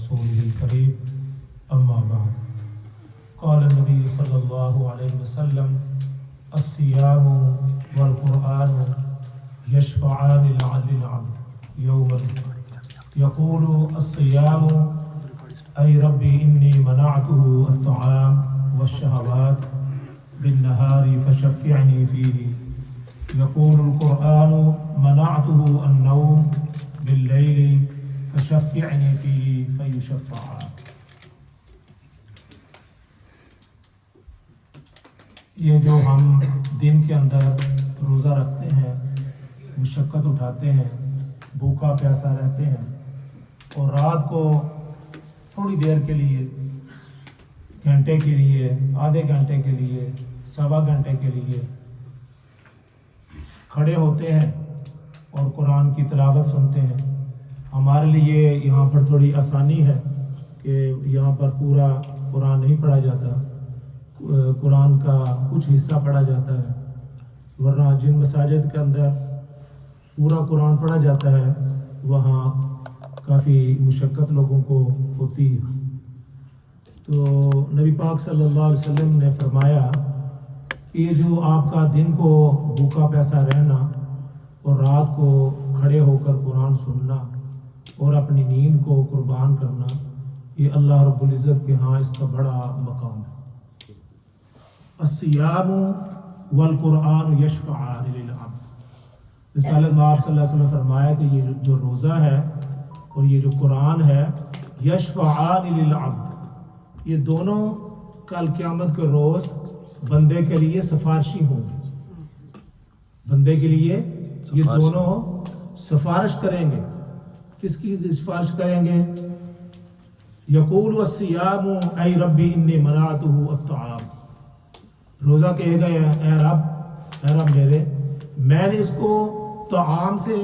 ورسوله الكريم أما بعد قال النبي صلى الله عليه وسلم الصيام والقرآن يشفعان للعبد يوما يقول الصيام أي ربي إني منعته الطعام والشهوات بالنهار فشفعني فيه يقول القرآن منعته النوم بالليل فشفعني فيه فيشفعان. یہ جو ہم دن کے اندر روزہ رکھتے ہیں، مشقت اٹھاتے ہیں، بھوکا پیاسا رہتے ہیں اور رات کو تھوڑی دیر کے لیے، گھنٹے کے لیے، آدھے گھنٹے کے لیے، سوا گھنٹے کے لیے کھڑے ہوتے ہیں اور قرآن کی تلاوت سنتے ہیں، ہمارے لیے یہاں پر تھوڑی آسانی ہے کہ یہاں پر پورا قرآن نہیں پڑھا جاتا، قرآن کا کچھ حصہ پڑھا جاتا ہے، ورنہ جن مساجد کے اندر پورا قرآن پڑھا جاتا ہے وہاں کافی مشقت لوگوں کو ہوتی ہے۔ تو نبی پاک صلی اللہ علیہ وسلم نے فرمایا کہ یہ جو آپ کا دن کو بھوکا پیاسا رہنا اور رات کو کھڑے ہو کر قرآن سننا اور اپنی نیند کو قربان کرنا، یہ اللہ رب العزت کے ہاں اس کا بڑا مقام ہے۔ الصیام والقرآن یشفعان للعبد، رسالت میں آپ صلی اللہ علیہ وسلم نے فرمایا کہ یہ جو روزہ ہے اور یہ جو قرآن ہے، یشفعان للعبد، یہ دونوں کل قیامت کے روز بندے کے لیے سفارشی ہوں گے، بندے کے لیے یہ دونوں سفارش کریں گے۔ کس کی سفارش کریں گے؟ یقول الصیام ای ربی انی منعتہ الطعام، روزہ کہے گا اے رب میرے، میں نے اس کو طعام سے،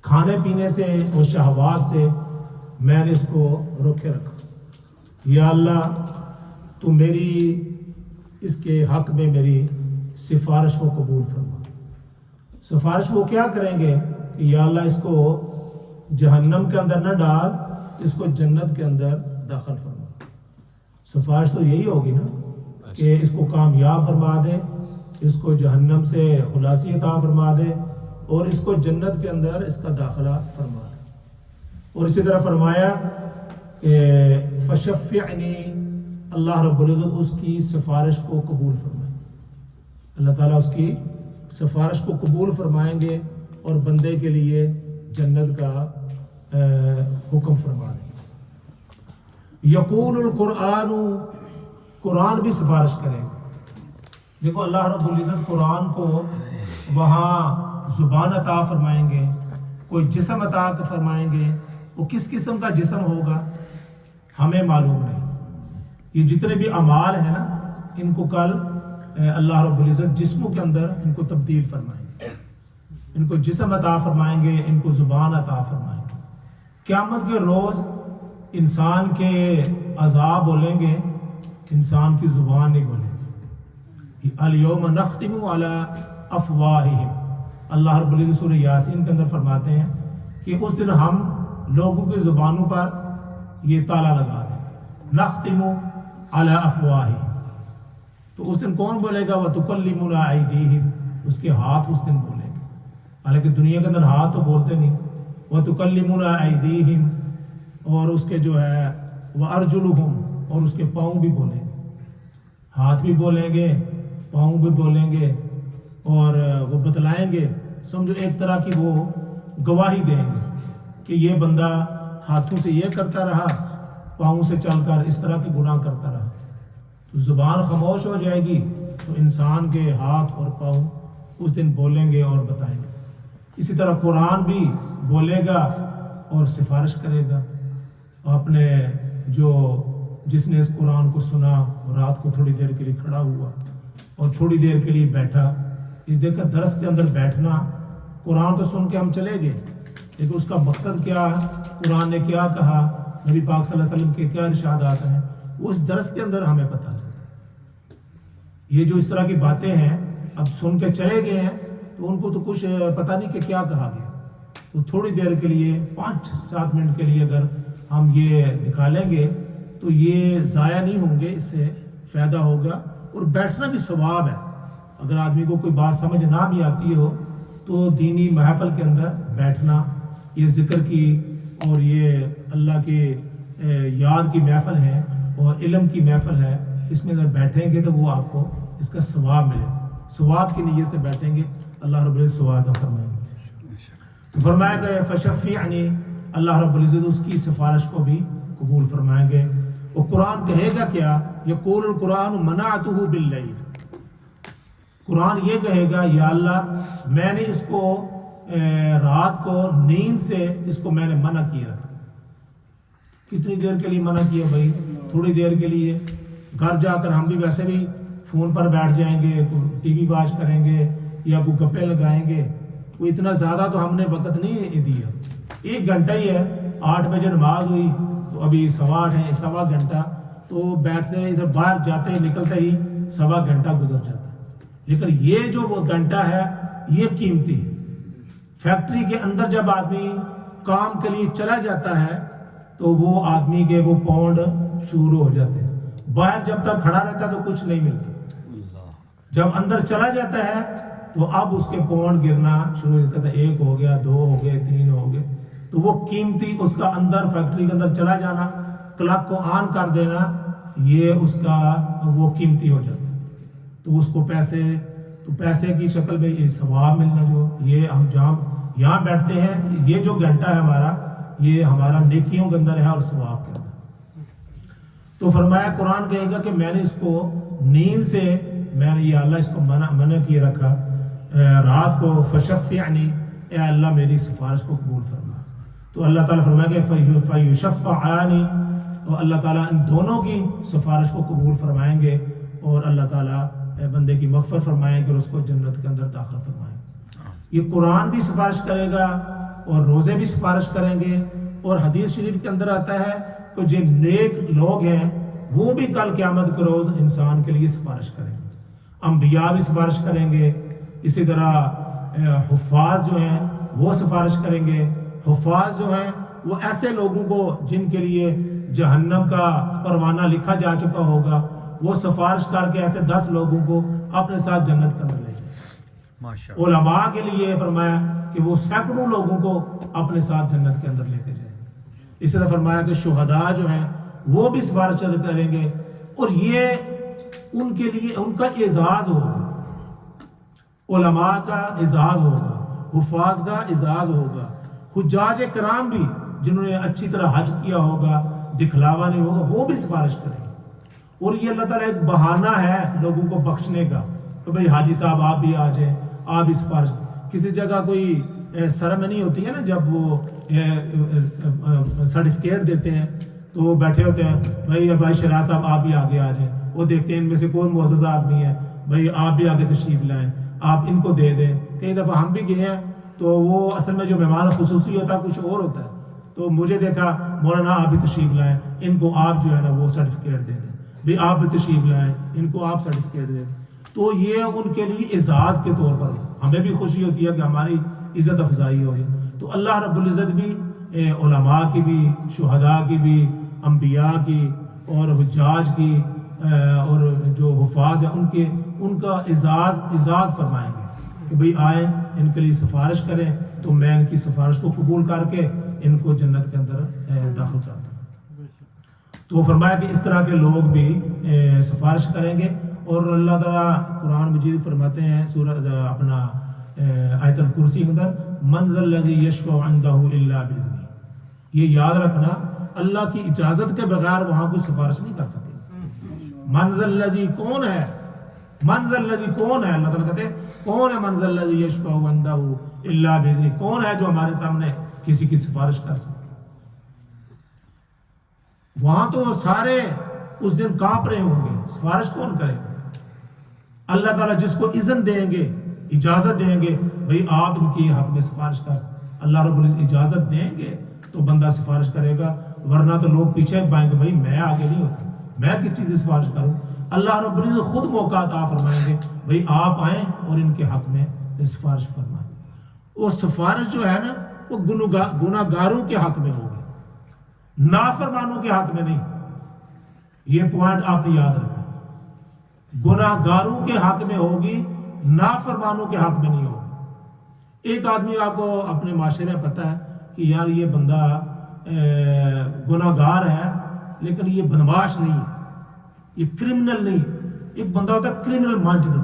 کھانے پینے سے اور شہوات سے میں نے اس کو روکے رکھا، یا اللہ تو میری اس کے حق میں میری سفارش کو قبول فرما۔ سفارش وہ کیا کریں گے کہ یا اللہ اس کو جہنم کے اندر نہ ڈال، اس کو جنت کے اندر داخل فرما۔ سفارش تو یہی ہوگی نا کہ اس کو کامیاب فرما دے، اس کو جہنم سے خلاصی عطا فرما دے اور اس کو جنت کے اندر اس کا داخلہ فرما دے۔ اور اسی طرح فرمایا کہ فشفعنی، اللہ رب العزت اس کی سفارش کو قبول فرمائیں، اللہ تعالیٰ اس کی سفارش کو قبول فرمائیں گے اور بندے کے لیے جنت کا حکم فرما دیں گے۔ یقول القرآن، قرآن بھی سفارش کرے گا۔ دیکھو اللہ رب العزت قرآن کو وہاں زبان عطا فرمائیں گے، کوئی جسم عطا فرمائیں گے، وہ کس قسم کا جسم ہوگا ہمیں معلوم نہیں۔ یہ جتنے بھی اعمال ہیں نا، ان کو کل اللہ رب العزت جسموں کے اندر ان کو تبدیل فرمائیں گے، ان کو جسم عطا فرمائیں گے، ان کو زبان عطا فرمائیں گے۔ قیامت کے روز انسان کے اعضاء بولیں گے، انسان کی زبان نہیں بولیں گے۔ الیوم نختم علی افواہہم، اللہ رب العزت سورہ یاسین کے اندر فرماتے ہیں کہ اس دن ہم لوگوں کی زبانوں پر یہ تالا لگا دیں، نختم علی افواہہم، تو اس دن کون بولے گا؟ وتکلمنا ایدیہم، اس کے ہاتھ اس دن بولیں گے، حالانکہ دنیا کے اندر ہاتھ تو بولتے نہیں۔ وتکلمنا ایدیہم، اور اس کے جو ہے وارجلہم، اور اس کے پاؤں بھی بولیں گے، ہاتھ بھی بولیں گے، پاؤں بھی بولیں گے، اور وہ بتلائیں گے، سمجھو ایک طرح کی وہ گواہی دیں گے کہ یہ بندہ ہاتھوں سے یہ کرتا رہا، پاؤں سے چل کر اس طرح کے گناہ کرتا رہا۔ تو زبان خاموش ہو جائے گی تو انسان کے ہاتھ اور پاؤں اس دن بولیں گے اور بتائیں گے۔ اسی طرح قرآن بھی بولے گا اور سفارش کرے گا، اپنے جس نے اس قرآن کو سنا، رات کو تھوڑی دیر کے لیے کھڑا ہوا اور تھوڑی دیر کے لیے بیٹھا۔ یہ دیکھا درس کے اندر بیٹھنا، قرآن تو سن کے ہم چلے گئے، لیکن اس کا مقصد کیا، قرآن نے کیا کہا، نبی پاک صلی اللہ علیہ وسلم کے کیا ارشادات ہیں، وہ اس درس کے اندر ہمیں پتہ چلتا ہے۔ یہ جو اس طرح کی باتیں ہیں اب سن کے چلے گئے ہیں تو ان کو تو کچھ پتہ نہیں کہ کیا کہا گیا، تو تھوڑی دیر کے لیے 5-7 منٹ کے لیے اگر ہم یہ نکالیں گے تو یہ ضائع نہیں ہوں گے، اس سے فائدہ ہوگا، اور بیٹھنا بھی ثواب ہے۔ اگر آدمی کو کوئی بات سمجھ نہ بھی آتی ہو تو دینی محفل کے اندر بیٹھنا، یہ ذکر کی اور یہ اللہ کے یاد کی محفل ہے اور علم کی محفل ہے، اس میں اگر بیٹھیں گے تو وہ آپ کو اس کا ثواب ملے گا، ثواب کی نیت سے بیٹھیں گے، اللہ رب العزت ثواب عطا فرمائیں گے۔ تو فرمایا گیا فشفعنی، اللہ رب العزت اس کی سفارش کو بھی قبول فرمائیں گے۔ وہ قرآن کہے گا کیا؟ یقول القرآن منعتہ باللیل، قرآن یہ کہے گا یا اللہ میں نے اس کو رات کو نیند سے اس کو میں نے منع کیا رکھا۔ کتنی دیر کے لیے منع کیا بھائی؟ تھوڑی دیر کے لیے۔ گھر جا کر ہم بھی ویسے بھی فون پر بیٹھ جائیں گے، ٹی وی واچ کریں گے یا کوئی گپے لگائیں گے، کوئی اتنا زیادہ تو ہم نے وقت نہیں دیا، 1 گھنٹہ ہی ہے۔ 8 بجے نماز ہوئی تو ابھی 8:15 ہے، 1.25 گھنٹہ تو بیٹھتے ہیں، ادھر باہر جاتے ہی نکلتے ہی 1.25 گھنٹہ گزر جاتا ہے۔ لیکن یہ جو وہ گھنٹہ ہے یہ قیمتی ہے۔ فیکٹری کے اندر جب آدمی کام کے لیے چلا جاتا ہے تو وہ آدمی کے وہ پاؤنڈ شروع ہو جاتے ہیں، باہر جب تک کھڑا رہتا ہے تو کچھ نہیں ملتا، جب اندر چلا جاتا ہے تو اب اس کے پاؤنڈ گرنا شروع ہو جاتا ہے، 1 ہو گیا، 2 ہو گئے، 3 ہو گئے، تو وہ قیمتی اس کا اندر فیکٹری کے اندر چلا جانا، کلک کو آن کر دینا، یہ اس کا وہ قیمتی ہو جاتا ہے۔ تو اس کو پیسے کی شکل میں یہ ثواب ملنا، جو یہ ہم جہاں یہاں بیٹھتے ہیں، یہ جو گھنٹہ ہے ہمارا، یہ ہمارا نیکیوں کے اندر ہے اور ثواب کے اندر۔ تو فرمایا قرآن کہے گا کہ میں نے اس کو نیند سے میں نے یہ اللہ اس کو منع کیے رکھا رات کو، فشفعنی، اے اللہ میری سفارش کو قبول فرما۔ تو اللہ تعالیٰ فرمائے کہ فیشفعانی، اور اللہ تعالیٰ ان دونوں کی سفارش کو قبول فرمائیں گے اور اللہ تعالیٰ بندے کی مغفرت فرمائیں گے اور اس کو جنت کے اندر داخل فرمائیں گے۔ یہ قرآن بھی سفارش کرے گا اور روزے بھی سفارش کریں گے، اور حدیث شریف کے اندر آتا ہے کہ جو نیک لوگ ہیں وہ بھی کل قیامت کے روز انسان کے لیے سفارش کریں گے، انبیاء بھی سفارش کریں گے، اسی طرح حفاظ جو ہیں وہ سفارش کریں گے۔ حفاظ جو ہیں وہ ایسے لوگوں کو جن کے لیے جہنم کا پروانہ لکھا جا چکا ہوگا، وہ سفارش کر کے ایسے 10 لوگوں کو اپنے ساتھ جنت کے اندر لے جائیں۔ علماء کے لیے فرمایا کہ وہ سینکڑوں لوگوں کو اپنے ساتھ جنت کے اندر لے کے جائیں۔ اسی طرح فرمایا کہ شہداء جو ہیں وہ بھی سفارش کریں گے، اور یہ ان کے لیے ان کا اعزاز ہوگا، علماء کا اعزاز ہوگا، حفاظ کا اعزاز ہوگا، حجاج کرام بھی جنہوں نے اچھی طرح حج کیا ہوگا، دکھلاوا نہیں ہوگا، وہ بھی سفارش کریں گے۔ اور یہ اللہ تعالیٰ ایک بہانہ ہے لوگوں کو بخشنے کا کہ بھئی حاجی صاحب آپ بھی آ جائیں، آپ بھی سفارش۔ کسی جگہ کوئی سرمنی ہوتی ہے نا، جب وہ سرٹیفکیٹ دیتے ہیں تو وہ بیٹھے ہوتے ہیں، بھائی شراز صاحب آپ بھی آگے آ جائیں، وہ دیکھتے ہیں ان میں سے کون معزز آدمی ہے، بھائی آپ بھی آگے تشریف لائیں، آپ ان کو دے دیں۔ کئی دفعہ ہم بھی گئے ہیں تو وہ اصل میں جو مہمان خصوصی ہوتا ہے کچھ اور ہوتا ہے، تو مجھے دیکھا مولانا آپ بھی تشریف لائیں، ان کو آپ جو ہے نا وہ سرٹیفکیٹ دے دیں، بھائی آپ بھی تشریف لائیں، ان کو آپ سرٹیفکیٹ دیں۔ تو یہ ان کے لیے اعزاز کے طور پر ہمیں بھی خوشی ہوتی ہے کہ ہماری عزت افزائی ہوئی۔ تو اللہ رب العزت بھی علماء کی بھی، شہداء کی بھی، انبیاء کی اور حجاج کی اور جو حفاظ ہیں ان کا اعزاز فرمائیں گے کہ بھئی آئیں ان کے لیے سفارش کریں، تو میں ان کی سفارش کو قبول کر کے ان کو جنت کے اندر داخل کرتا ہوں۔ تو فرمایا کہ اس طرح کے لوگ بھی سفارش کریں گے۔ اور اللہ تعالیٰ قرآن مجید فرماتے ہیں سورہ اپنا آیت الکرسی کے اندر، من ذا الذی یشفع عنده الا باذنہ، یہ یاد رکھنا اللہ کی اجازت کے بغیر وہاں کوئی سفارش نہیں کر سکے۔ من ذا الذی کون ہے، من ذا الذی کون ہے، اللہ تعالیٰ کہتے ہیں کون ہے من ذا الذی یشفع عنده الا باذنہ، کون ہے جو ہمارے سامنے کسی کی سفارش کر سکے۔ وہاں تو سارے اس دن کانپ رہے ہوں گے، سفارش کون کرے گا؟ اللہ تعالیٰ جس کو اذن دیں گے، اجازت دیں گے، بھئی آپ ان کی حق میں سفارش کر، اللہ رب العزت اجازت دیں گے تو بندہ سفارش کرے گا، ورنہ تو لوگ پیچھے پائیں گے، بھئی میں آگے نہیں ہوتا، میں کس چیز کی سفارش کروں۔ اللہ رب العزت خود موقع عطا فرمائیں گے، بھئی آپ آئیں اور ان کے حق میں سفارش فرمائیں۔ وہ سفارش جو ہے نا وہ گناہ گاروں کے حق میں ہوگی، نافرمانوں کے حق میں نہیں. یہ پوائنٹ آپ نے یاد رکھنا. گناہ گاروں کے حق میں ہوگی, نافرمانوں کے حق میں نہیں ہوگی. ایک آدمی آپ کو اپنے معاشرے میں پتہ ہے کہ یار یہ بندہ گناہ گار ہے لیکن یہ بدمعاش نہیں ہے, یہ کرمنل نہیں. ایک بندہ ہوتا ہے کرمنل مائنڈڈ,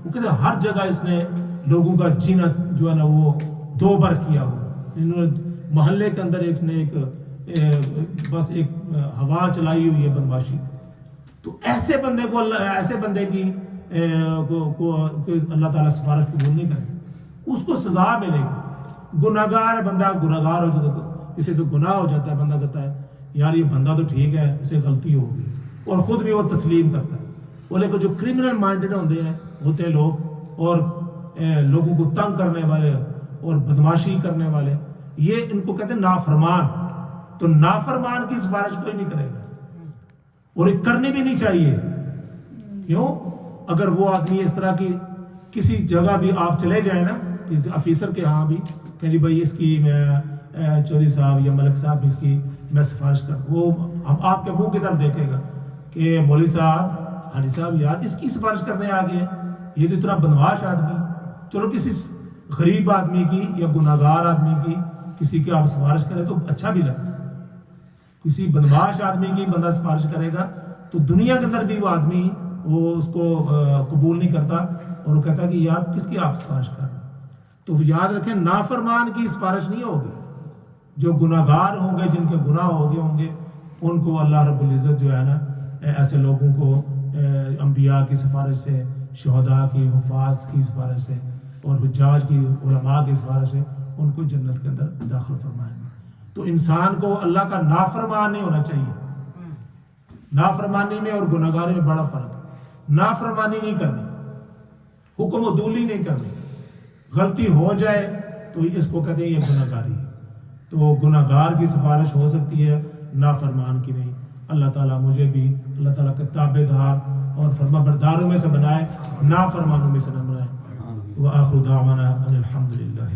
وہ کہتے ہیں ہر جگہ اس نے لوگوں کا جینا جو ہے نا وہ دو بار کیا ہوا. انہوں نے محلے کے اندر بس ایک ہوا چلائی ہوئی ہے بدمعاشی. تو ایسے بندے کو ایسے بندے کی کو اللہ تعالیٰ سفارش قبول نہیں کرے, اس کو سزا ملے گی. گناہ گار ہے بندہ, گناہ گار ہو جاتا ہے, اسے تو گناہ ہو جاتا ہے, بندہ کہتا ہے یار یہ بندہ تو ٹھیک ہے, اسے غلطی ہوگی, اور خود بھی وہ تسلیم کرتا ہے. وہ لیکن جو کرمنل مائنڈڈ ہوتے ہیں لوگ, اور لوگوں کو تنگ کرنے والے اور بدمعاشی کرنے والے, یہ ان کو کہتے ہیں نافرمان. تو نافرمان کی سفارش کوئی نہیں کرے گا, اور یہ کرنی بھی نہیں چاہیے. کیوں؟ اگر وہ آدمی اس طرح کی کسی جگہ بھی آپ چلے جائیں نا, کسی آفیسر کے ہاں بھی کہ جی بھائی اس کی میں چودھری صاحب یا ملک صاحب اس کی میں سفارش کروں, وہ ہم آپ کے منہ کی طرف دیکھے گا کہ مولوی صاحب, حاجی صاحب, یار اس کی سفارش کرنے آ گئے, یہ تو اتنا بدمعاش آدمی. چلو کسی غریب آدمی کی یا گناہ گار آدمی کی کسی کی آپ سفارش کریں تو اچھا بھی لگتا ہے. کسی بدمعاش آدمی کی بندہ سفارش کرے گا تو دنیا کے اندر بھی وہ آدمی وہ اس کو قبول نہیں کرتا, اور وہ کہتا ہے کہ یار کس کی آپ سفارش کر رہے ہیں. تو یاد رکھیں نافرمان کی سفارش نہیں ہوگی. جو گناہ گار ہوں گے, جن کے گناہ ہو گئے ہوں گے, ان کو اللہ رب العزت جو ہے نا ایسے لوگوں کو انبیاء کی سفارش سے, شہداء کی, حفاظ کی سفارش سے, اور حجاج کی, علماء کی سفارش سے ان کو جنت کے اندر داخل فرمائیں گے. تو انسان کو اللہ کا نافرمان نہیں ہونا چاہیے. نافرمانی میں اور گناہ گاری میں بڑا فرق ہے. نافرمانی نہیں کرنی, حکم عدولی نہیں کرنی. غلطی ہو جائے تو اس کو کہتے ہیں یہ گناہ گاری ہے. تو گناہ گار کی سفارش ہو سکتی ہے, نافرمان کی نہیں. اللہ تعالیٰ مجھے بھی اللہ تعالیٰ کے تابع دار اور فرما برداروں میں سے بنائے, نافرمانوں میں سے نہ بنائے. وآخر دعوانا ان الحمد للہ.